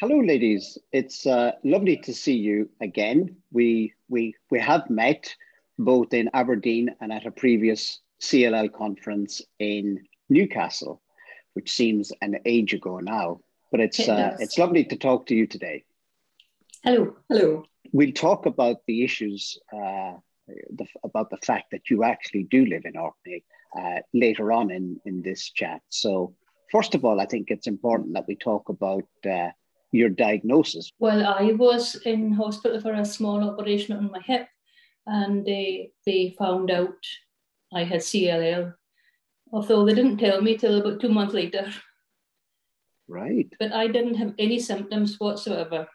Hello, ladies. It's lovely to see you again. We have met both in Aberdeen and at a previous CLL conference in Newcastle, which seems an age ago now. But It does. it's lovely to talk to you today. Hello. Hello. We'll talk about the issues about the fact that you actually do live in Orkney later on in this chat. So first of all, I think it's important that we talk about your diagnosis. Well, I was in hospital for a small operation on my hip, and they found out I had CLL, although they didn't tell me till about 2 months later. Right. But I didn't have any symptoms whatsoever.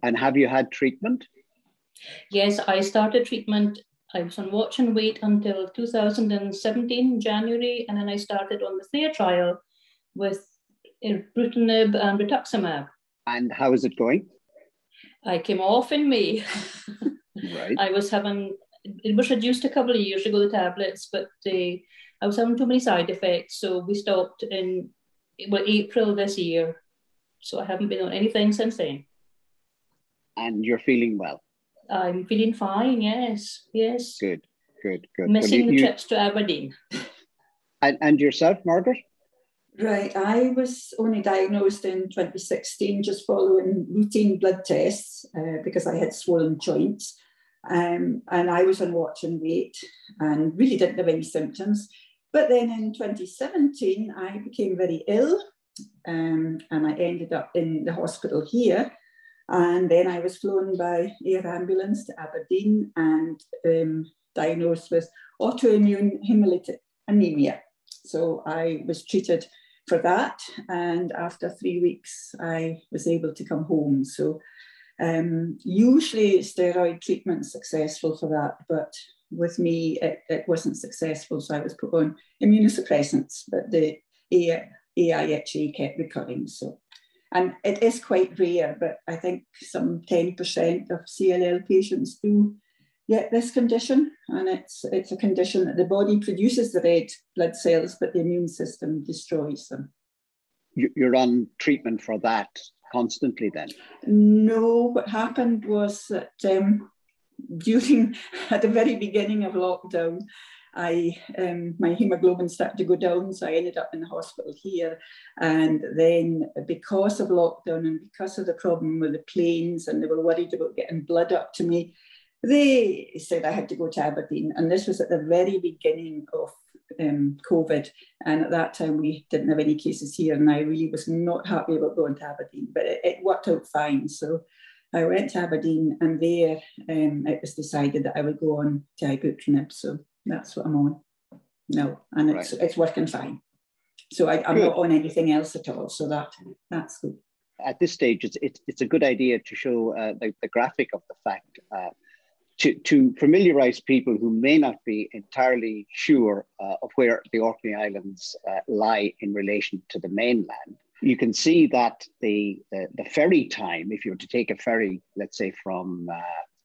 And have you had treatment? Yes, I started treatment. I was on watch and wait until 2017, January, and then I started on the THEA trial with ibrutinib and rituximab. And how is it going? I came off in May. Right. It was reduced a couple of years ago, the tablets, but I was having too many side effects. So we stopped in April this year. So I haven't been on anything since then. And you're feeling well? I'm feeling fine, yes. Good. Missing the trips to Aberdeen. And yourself, Margaret? Right, I was only diagnosed in 2016, just following routine blood tests because I had swollen joints. And I was on watch and wait and really didn't have any symptoms. But then in 2017, I became very ill and I ended up in the hospital here. And then I was flown by air ambulance to Aberdeen and diagnosed with autoimmune hemolytic anemia. So I was treated for that. And after 3 weeks, I was able to come home. So usually steroid treatment's successful for that. But with me, it wasn't successful. So I was put on immunosuppressants, but the AIHA kept recurring. And it is quite rare, but I think some 10% of CLL patients do get this condition. And it's a condition that the body produces the red blood cells, but the immune system destroys them. You're on treatment for that constantly then? No, what happened was that at the very beginning of lockdown, my hemoglobin started to go down, so I ended up in the hospital here. And then because of lockdown and because of the problem with the planes, and they were worried about getting blood up to me, they said I had to go to Aberdeen. And this was at the very beginning of COVID. And at that time, we didn't have any cases here. And I really was not happy about going to Aberdeen, but it worked out fine. So I went to Aberdeen, and there it was decided that I would go on to ibrutinib. So that's what I'm on now, and it's working fine. So I'm not on anything else at all. So that's good. At this stage, it's a good idea to show the graphic of the fact to familiarize people who may not be entirely sure of where the Orkney Islands lie in relation to the mainland. You can see that the ferry time, if you were to take a ferry, let's say from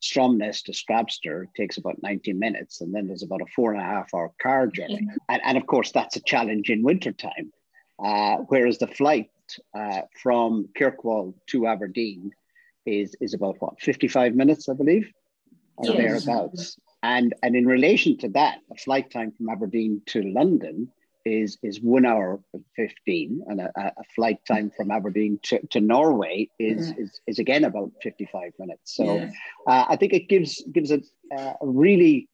Stromness to Scrabster, takes about 90 minutes, and then there's about a 4.5-hour car journey. And of course, that's a challenge in wintertime. Whereas the flight from Kirkwall to Aberdeen is about 55 minutes, I believe, or thereabouts. And in relation to that, the flight time from Aberdeen to London is 1 hour and 15, and a flight time from Aberdeen to Norway is again about 55 minutes. So I think it gives a really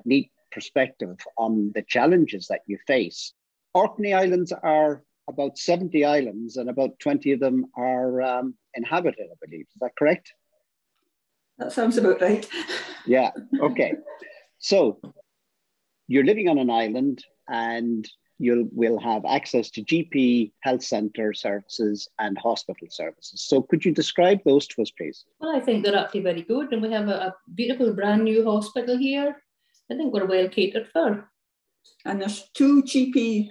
neat perspective on the challenges that you face. Orkney Islands are about 70 islands, and about 20 of them are inhabited, I believe. Is that correct? That sounds about right. Yeah, okay. So you're living on an island, and will have access to GP, health centre services and hospital services. So could you describe those to us, please? Well, I think they're actually very good. And we have a beautiful brand new hospital here. I think we're well catered for. And there's 2 GP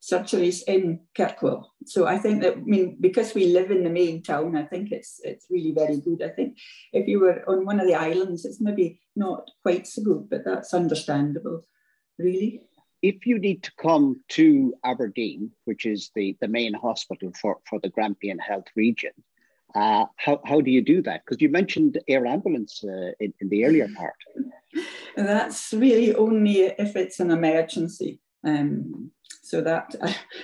surgeries in Kirkwall. So I think that, because we live in the main town, I think it's really very good. I think if you were on one of the islands, it's maybe not quite so good, but that's understandable, really. If you need to come to Aberdeen, which is the main hospital for the Grampian Health region, How do you do that? Because you mentioned air ambulance in the earlier part. And that's really only if it's an emergency. So that,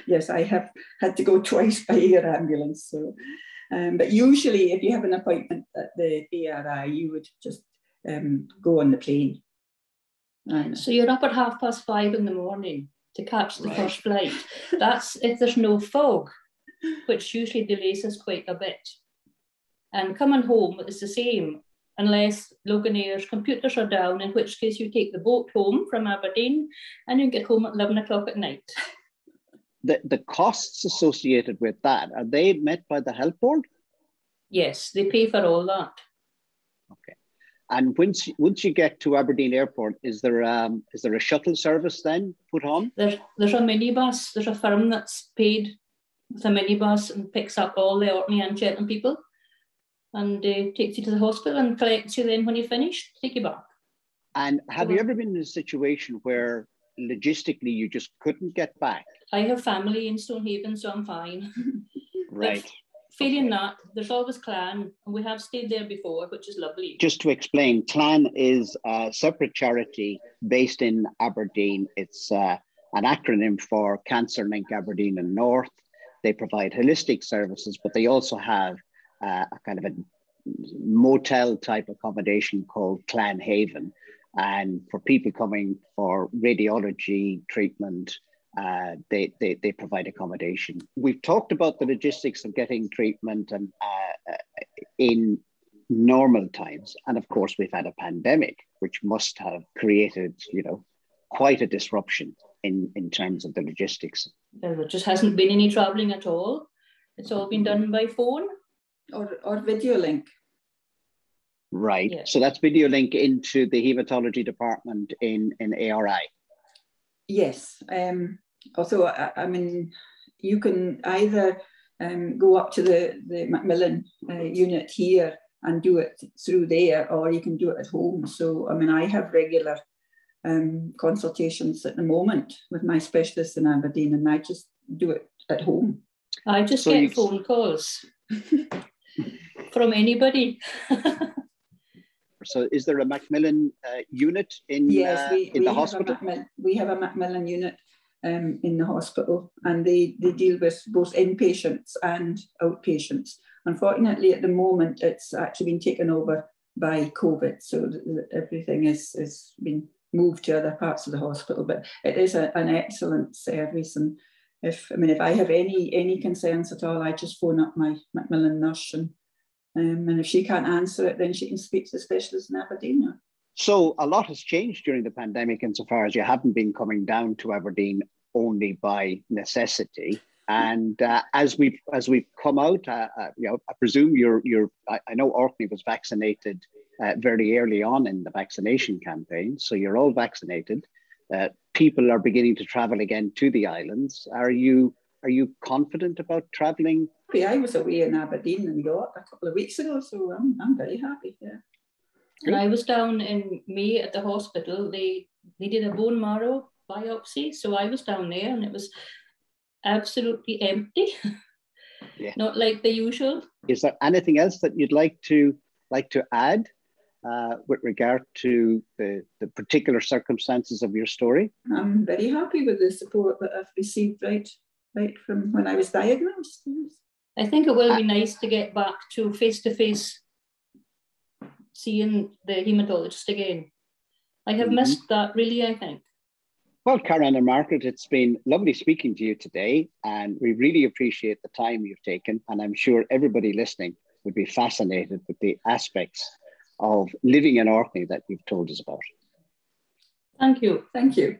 yes, I have had to go twice by air ambulance. So, but usually if you have an appointment at the ARI, you would just go on the plane. So you're up at 5:30 in the morning to catch the first flight. That's if there's no fog, which usually delays us quite a bit. And coming home is the same, unless Loganair's computers are down, in which case you take the boat home from Aberdeen and you get home at 11 o'clock at night. The costs associated with that, are they met by the health board? Yes, they pay for all that. Okay. And once you get to Aberdeen Airport, is there a shuttle service then put on? There's a minibus. There's a firm that's paid with a minibus and picks up all the Orkney and Shetland people and takes you to the hospital and collects you then when you finish, take you back. And have you ever been in a situation where logistically you just couldn't get back? I have family in Stonehaven, so I'm fine. Right. Failing that, there's always Clan, and we have stayed there before, which is lovely. Just to explain, Clan is a separate charity based in Aberdeen. It's an acronym for Cancer Link Aberdeen and North. They provide holistic services, but they also have a kind of a motel type accommodation called Clan Haven. And for people coming for radiology treatment, they provide accommodation. We've talked about the logistics of getting treatment and in normal times. And of course, we've had a pandemic, which must have created, quite a disruption in terms of the logistics. There just hasn't been any travelling at all. It's all been done by phone. Or video link. Right. Yeah. So that's video link into the hematology department in ARI. Yes. Also, I mean, you can either go up to the Macmillan unit here and do it through there, or you can do it at home. So, I mean, I have regular consultations at the moment with my specialist in Aberdeen, and I just do it at home. I just get phone calls from anybody. So is there a Macmillan unit in the hospital? We have a Macmillan unit in the hospital, and they deal with both inpatients and outpatients. Unfortunately, at the moment, it's actually been taken over by COVID, so everything has been moved to other parts of the hospital. But it is an excellent service, and if I have any concerns at all, I just phone up my Macmillan nurse, and if she can't answer it, then she can speak to the specialist in Aberdeen. So a lot has changed during the pandemic insofar as you haven't been coming down to Aberdeen only by necessity. And as we've come out, I presume I know Orkney was vaccinated very early on in the vaccination campaign, so you're all vaccinated. People are beginning to travel again to the islands. Are you confident about travelling? I was away in Aberdeen and York a couple of weeks ago, so I'm very happy. Yeah. And I was down in May at the hospital. They did a bone marrow biopsy, so I was down there, and it was absolutely empty. Yeah. Not like the usual. Is there anything else that you'd like to add with regard to the particular circumstances of your story? I'm very happy with the support that I've received right from when I was diagnosed. Yes. I think it will be nice to get back to face-to-face seeing the haematologist again. I have missed that, really, I think. Well, Karen and Margaret, it's been lovely speaking to you today, and we really appreciate the time you've taken, and I'm sure everybody listening would be fascinated with the aspects of living in Orkney that you've told us about. Thank you. Thank you.